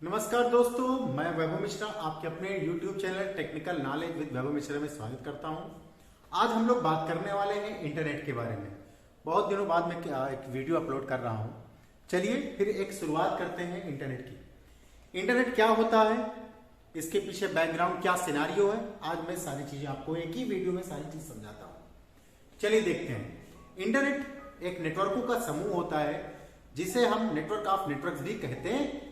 नमस्कार दोस्तों, मैं वैभव मिश्रा आपके अपने YouTube channel technical knowledge with Vaibhav Mishra में स्वागत करता हूं। आज हम लोग बात करने वाले हैं इंटरनेट के बारे में। बहुत दिनों बाद मैं एक वीडियो अपलोड कर रहा हूं। चलिए फिर एक शुरुआत करते हैं इंटरनेट की। इंटरनेट क्या होता है, इसके पीछे बैकग्राउंड क्या सिनारियो है, आज मैं सारी चीजें आपको एक ही वीडियो में सारी चीज समझाता हूँ। चलिए देखते हैं। इंटरनेट एक नेटवर्कों का समूह होता है जिसे हम नेटवर्क ऑफ नेटवर्क्स भी कहते हैं।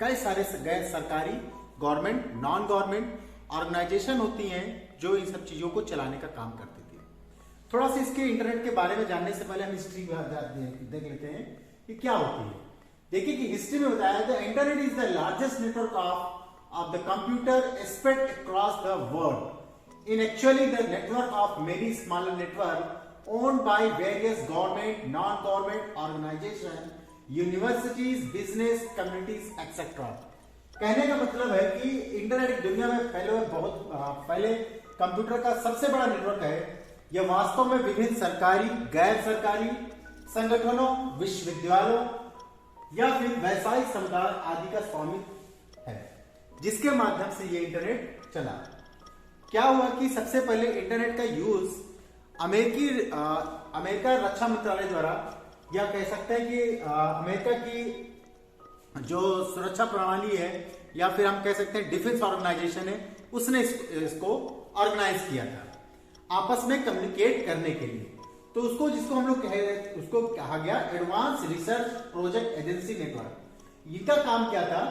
कई सारे गैर सरकारी, गवर्नमेंट, नॉन गवर्नमेंट ऑर्गेनाइजेशन होती हैं जो इन सब चीजों को चलाने का काम करती थी। थोड़ा सा इसके इंटरनेट के बारे में जानने से पहले हम हिस्ट्री देख लेते हैं कि क्या होती है। देखिए कि हिस्ट्री में बताया है the internet is the largest network of the computer spread across the world in actually the network of many smaller network owned by various government, non government organisation, universities, business, communities etcetera. कहने का मतलब है कि internet दुनिया में फैले computer का सबसे बड़ा नेटवर्क है। यह वास्तव में विभिन्न सरकारी, गैर सरकारी संगठनों, विश्वविद्यालयों या फिर व्यावसायिक समुदाय आदि का स्वामित्व है, जिसके माध्यम से यह इंटरनेट चला। क्या हुआ कि सबसे पहले इंटरनेट का यूज अमेरिका रक्षा मंत्रालय द्वारा, या कह सकते हैं कि अमेरिका की जो सुरक्षा प्रणाली है या फिर हम कह सकते हैं डिफेंस ऑर्गेनाइजेशन है, उसने इसको ऑर्गेनाइज किया था आपस में कम्युनिकेट करने के लिए। तो उसको जिसको हम लोग उसको कहा गया advance research project agency network. इनका काम क्या था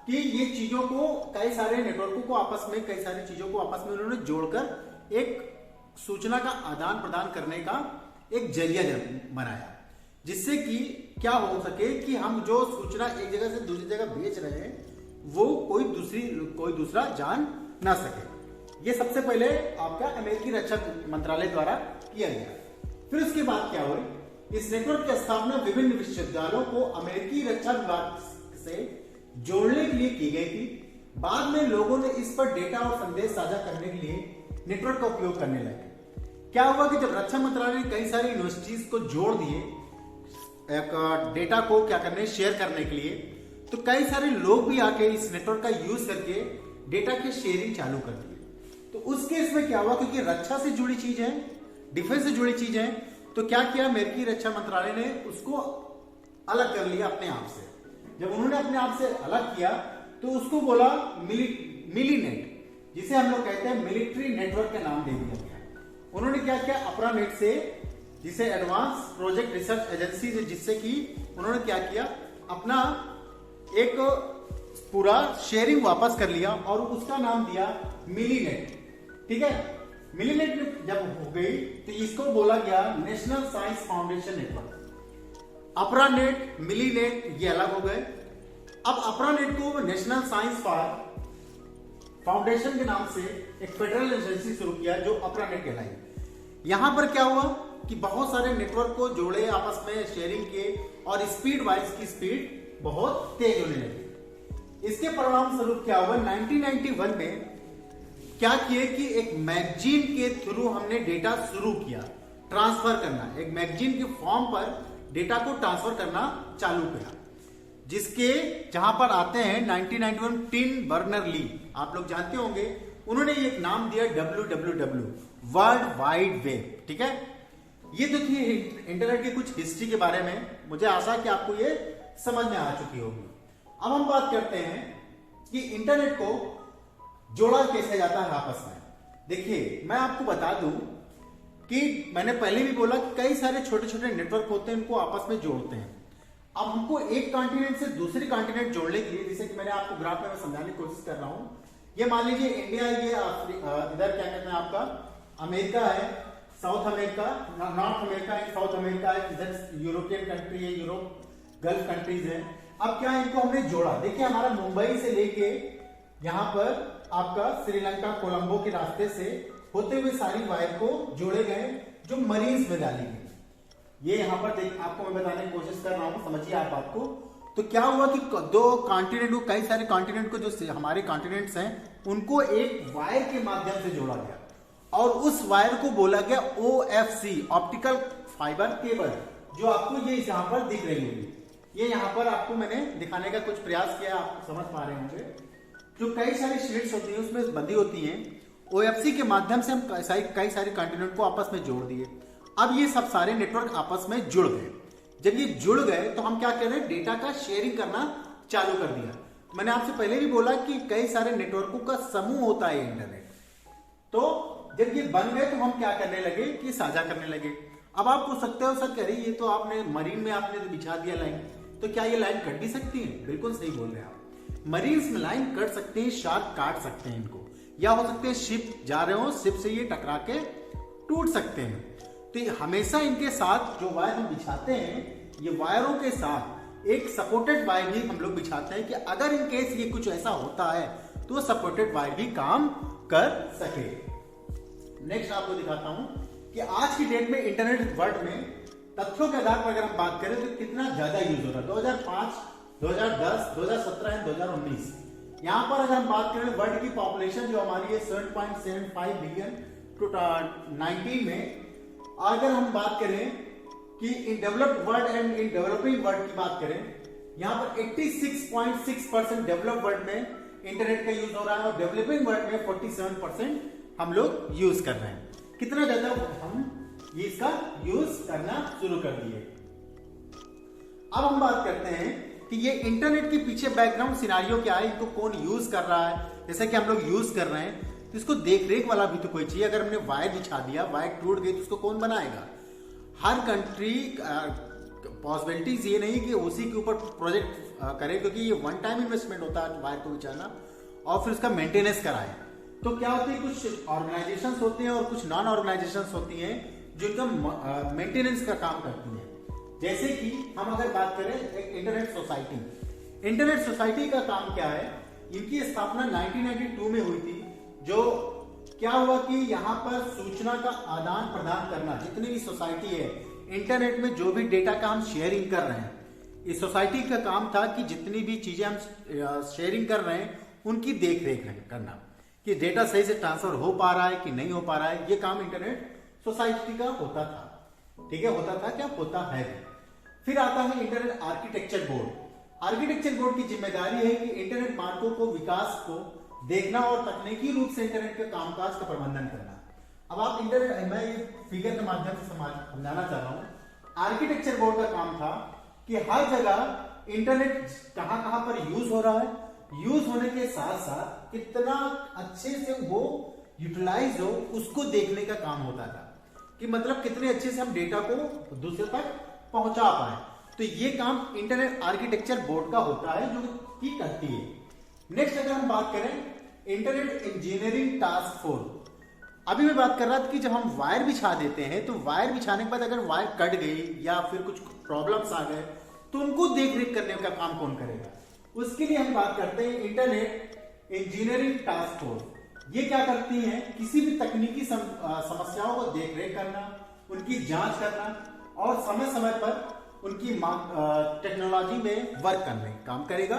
कि ये चीजों को, कई सारे नेटवर्कों को आपस में, कई सारी चीजों को आपस में उन्होंने जोड़कर एक सूचना का आदान प्रदान करने का एक जरिया बनाया, जिससे कि क्या हो सके कि हम जो सूचना एक जगह से दूसरी जगह भेज रहे हैं वो कोई दूसरा जान ना सके। ये सबसे पहले आपका अमेरिकी रक्षा मंत्रालय द्वारा किया गया। फिर उसके बाद क्या हुआ, इस नेटवर्क की स्थापना विभिन्न विश्वविद्यालयों को अमेरिकी रक्षा विभाग से जोड़ने के लिए की गई थी। बाद में लोगों ने इस पर डेटा और संदेश साझा करने के लिए नेटवर्क का उपयोग करने लगे। क्या हुआ कि जब रक्षा मंत्रालय ने कई सारी यूनिवर्सिटीज को जोड़ दिए एक डेटा को क्या करने, शेयर करने के लिए, तो कई सारे लोग भी आके इस नेटवर्क का यूज करके डेटा की शेयरिंग चालू कर दिए। तो उस केस में क्या हुआ, क्योंकि रक्षा से जुड़ी चीज है, डिफेंस से जुड़ी चीज है, तो क्या किया अमेरिकी रक्षा मंत्रालय ने उसको अलग कर लिया अपने आप से। जब उन्होंने अपने आप से अलग किया तो उसको बोला मिलीनेट, जिसे हम लोग कहते हैं मिलिट्री नेटवर्क का नाम दे दिया गया। उन्होंने क्या किया, अपना नेट से, जिसे एडवांस प्रोजेक्ट रिसर्च एजेंसी से, जिससे कि उन्होंने क्या किया, अपना एक पूरा शेयरिंग वापस कर लिया और उसका नाम दिया मिलीनेट। ठीक है, मिलीनेट जब हो गई तो इसको बोला गया नेशनल साइंस फाउंडेशन नेटवर्क। अपरा नेट, मिलीनेट ये अलग हो गए। अब अपरा नेट को नेशनल साइंस फाउंडेशन के नाम से एक फेडरल एजेंसी शुरू किया जो अपरा नेट कहलाई। यहां पर क्या हुआ कि बहुत सारे नेटवर्क को जोड़े, आपस में शेयरिंग किए और स्पीड वाइज की स्पीड बहुत तेज होने लगी। इसके परिणाम स्वरूप क्या हुआ, 1991 में क्या किए कि एक मैगजीन के थ्रू हमने डेटा शुरू किया ट्रांसफर करना। एक मैगजीन के फॉर्म पर डेटा को ट्रांसफर करना चालू किया, जिसके जहां पर आते हैं 1991 टिम बर्नर ली, आप लोग जानते होंगे। उन्होंने एक नाम दिया WWW, वर्ल्ड वाइड वेब। ठीक है, ये तो थी इंटरनेट की कुछ हिस्ट्री के बारे में। मुझे आशा है कि आपको ये समझ में आ चुकी होगी। अब हम बात करते हैं कि इंटरनेट को जोड़ा कैसे जाता है आपस में। देखिए, मैं आपको बता दूं कि मैंने पहले भी बोला कि कई सारे छोटे छोटे नेटवर्क होते हैं, उनको आपस में जोड़ते हैं। अब हमको एक कॉन्टिनेंट से दूसरे कॉन्टिनेंट जोड़ने के लिए, जैसे कि मैंने आपको ग्राफ में समझाने की कोशिश कर रहा हूं। ये मान लीजिए इंडिया, ये इधर क्या कहते हैं आपका अमेरिका है, साउथ अमेरिका, नॉर्थ अमेरिका है, साउथ अमेरिका है, इधर यूरोपियन कंट्री है, यूरोप, गल्फ कंट्रीज है। अब क्या इनको हमने जोड़ा, देखिए हमारा मुंबई से लेके यहां पर आपका श्रीलंका, कोलंबो के रास्ते से होते हुए सारी वायर को जोड़े गए, जो मरीज में डाली गई। ये यहां पर आपको मैं बताने की कोशिश कर रहा हूं, समझिए आप बात को। तो क्या हुआ कि दो कॉन्टिनेंट को, कई सारे कॉन्टिनेंट को, जो हमारे कॉन्टिनेंट्स हैं, उनको एक वायर के माध्यम से जोड़ा गया और उस वायर को बोला गया OFC, ऑप्टिकल फाइबर केबल, जो आपको ये यहां पर दिख रही होगी। ये यहाँ पर आपको मैंने दिखाने का कुछ प्रयास किया, आप समझ पा रहे होंगे। जो कई सारी शीट्स होती हैं उसमें बंदी होती हैं, OFC के माध्यम से हम कई सारे कंटिनेंट को आपस में जोड़ दिए। अब ये सब सारे नेटवर्क आपस में जुड़ गए। जब ये जुड़ गए तो हम क्या कर रहे हैं, डेटा का शेयरिंग करना चालू कर दिया। मैंने आपसे पहले भी बोला कि कई सारे नेटवर्कों का समूह होता है इंटरनेट। तो जब ये बन गए तो हम क्या करने लगे कि साझा करने लगे। अब आप पूछ सकते हो सर कह रही ये तो आपने मरीन में आपने तो बिछा दिया लाइन, तो क्या ये लाइन कट भी सकती है? बिल्कुल सही बोल रहे हैं आप। मरीन्स में लाइन कट सकते हैं, शार्क काट सकते हैं इनको, या हो सकते हैं शिप जा रहे हो, शिप से ये टकरा के टूट सकते हैं। तो हमेशा इनके साथ जो वायर हम बिछाते हैं, ये वायरों के साथ एक सपोर्टेड वायर भी हम लोग बिछाते हैं कि अगर इन केस ये कुछ ऐसा होता है तो सपोर्टेड वायर भी काम कर सके। नेक्स्ट आपको दिखाता हूं कि आज की डेट में इंटरनेट वर्ल्ड में तथ्यों के आधार पर अगर हम बात करें तो कितना ज्यादा यूज हो रहा है। 2005, 2010, 2017 एंड 2019 यहां पर अगर हम बात करें वर्ल्ड की पॉपुलेशन जो हमारी है 7.75 बिलियन टू 19 में, अगर हम बात करें कि in developed world and in developing world की बात करें, यहां पर 86.6% डेवलप्ड वर्ल्ड में इंटरनेट का यूज हो रहा है और डेवलपिंग वर्ल्ड में 47% हम लोग यूज कर रहे हैं। कितना ज्यादा हम इसका यूज करना शुरू कर दिए। अब हम बात करते हैं कि ये इंटरनेट के पीछे बैकग्राउंड सिनारियो क्या है, इनको कौन यूज कर रहा है। जैसे कि हम लोग यूज कर रहे हैं तो इसको देख रेख वाला भी तो कोई चाहिए। अगर हमने वायर बिछा दिया, वायर टूट गई तो उसको कौन बनाएगा? हर कंट्री पॉसिबिलिटीज ये नहीं कि उसी के ऊपर प्रोजेक्ट करे, क्योंकि ये वन टाइम इन्वेस्टमेंट होता है वायर को बिछाना और फिर उसका मेंटेनेंस कराए। तो क्या होती है, कुछ ऑर्गेनाइजेशंस होती हैं और कुछ नॉन ऑर्गेनाइजेशंस होती हैं जो इनका मेंटेनेंस का काम करती हैं। जैसे कि हम अगर बात करें एक इंटरनेट सोसाइटी, इंटरनेट सोसाइटी का काम क्या है, इनकी स्थापना 1992 में हुई थी। जो क्या हुआ कि यहाँ पर सूचना का आदान प्रदान करना, जितनी भी सोसाइटी है इंटरनेट में जो भी डेटा का हम शेयरिंग कर रहे हैं, इस सोसाइटी का काम था कि जितनी भी चीजें हम शेयरिंग कर रहे हैं उनकी देख रेख करना कि डेटा सही से ट्रांसफर हो पा रहा है कि नहीं हो पा रहा है। ये काम इंटरनेट सोसाइटी का होता था। ठीक है, होता था क्या, होता है। फिर आता है internet architecture board. Architecture board की जिम्मेदारी है कि इंटरनेट मानकों को, विकास को देखना और तकनीकी रूप से इंटरनेट के कामकाज का प्रबंधन करना। अब आप इंटरनेट, मैं ये फिगर के माध्यम से समझाना चाह रहा हूं। आर्किटेक्चर बोर्ड का काम था कि हर जगह इंटरनेट कहां कहां पर यूज हो रहा है, यूज होने के साथ साथ कितना अच्छे से वो यूटिलाइज हो उसको देखने का काम होता था कि मतलब कितने अच्छे से हम डेटा को दूसरे तक पहुंचा पाए। तो ये काम इंटरनेट आर्किटेक्चर बोर्ड का होता है जो कि करती है। नेक्स्ट अगर हम बात करें इंटरनेट इंजीनियरिंग टास्क फोर्स, अभी मैं बात कर रहा था कि जब हम वायर बिछा देते हैं तो वायर बिछाने के बाद अगर वायर कट गई या फिर कुछ प्रॉब्लम्स आ गए तो उनको देख रेख करने का काम कौन करेगा? उसके लिए हम बात करते हैं इंटरनेट इंजीनियरिंग टास्क फोर्स। ये क्या करती हैं, किसी भी तकनीकी समस्याओं को देख रेख करना, उनकी जांच करना और समय समय पर उनकी टेक्नोलॉजी में वर्क करने का काम करेगा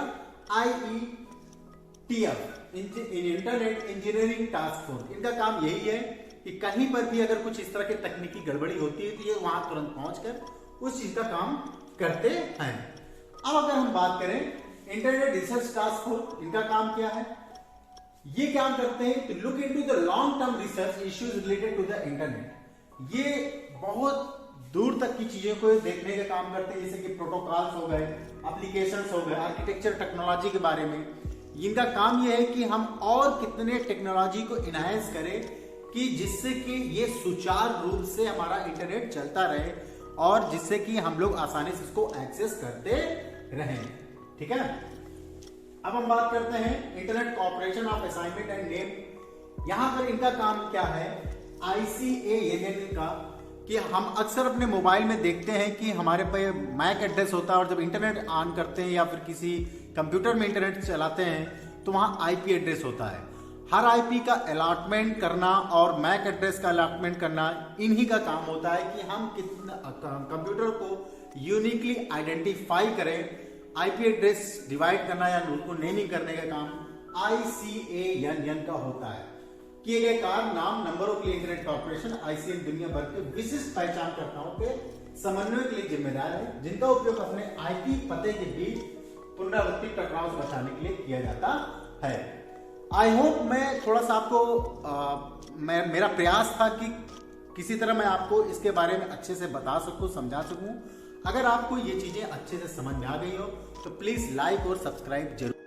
IETF, internet engineering task force. इनका काम यही है कि कहीं पर भी अगर कुछ इस तरह की तकनीकी गड़बड़ी होती है तो ये वहां तुरंत पहुंचकर उस चीज का काम करते हैं। अब अगर हम बात करें इंटरनेट रिसर्च टास्क फोर्स, इनका काम क्या है? ये काम करते हैं तो look into the long term research issues related to the internet. ये बहुत दूर तक की चीजों को देखने का काम करते हैं, जैसे कि प्रोटोकॉल्स हो गए, एप्लीकेशंस हो गए, आर्किटेक्चर टेक्नोलॉजी के बारे में। इनका काम यह है कि हम और कितने टेक्नोलॉजी को इनहांस करें कि जिससे कि ये सुचारू रूप से हमारा इंटरनेट चलता रहे और जिससे कि हम लोग आसानी से इसको एक्सेस करते रहें। ठीक है, अब हम बात करते हैं internet corporation of assignment and name. यहां पर इनका काम क्या है, ICANN का, कि हम अक्सर अपने मोबाइल में देखते हैं कि हमारे पे मैक एड्रेस होता है और जब इंटरनेट ऑन करते हैं या फिर किसी कंप्यूटर में इंटरनेट चलाते हैं तो वहां IP एड्रेस होता है। हर IP का अलॉटमेंट करना और मैक एड्रेस का अलॉटमेंट करना इन्हीं का काम होता है कि हम कितना कंप्यूटर को यूनिकली आइडेंटिफाई करें। IP एड्रेस डिवाइड करना या उसको नेमिंग करने का काम ICANN का होता है। किए गए कार्य, नाम, नंबरों के लिए इंटरनेट कॉर्पोरेशन ICANN दुनिया भर के विशिष्ट पहचानकर्ताओं के समन्वय के लिए जिम्मेदार है, जिनका उपयोग अपने आईपी पते के बीच पुनरावृत्ति टकराव से बचाने के लिए किया जाता है। आई होप मैं थोड़ा सा आपको मेरा प्रयास था कि किसी तरह मैं आपको इसके बारे में अच्छे से बता सकूं, समझा सकूं। अगर आपको ये चीजें अच्छे से समझ में आ गई हो तो प्लीज लाइक और सब्सक्राइब जरूर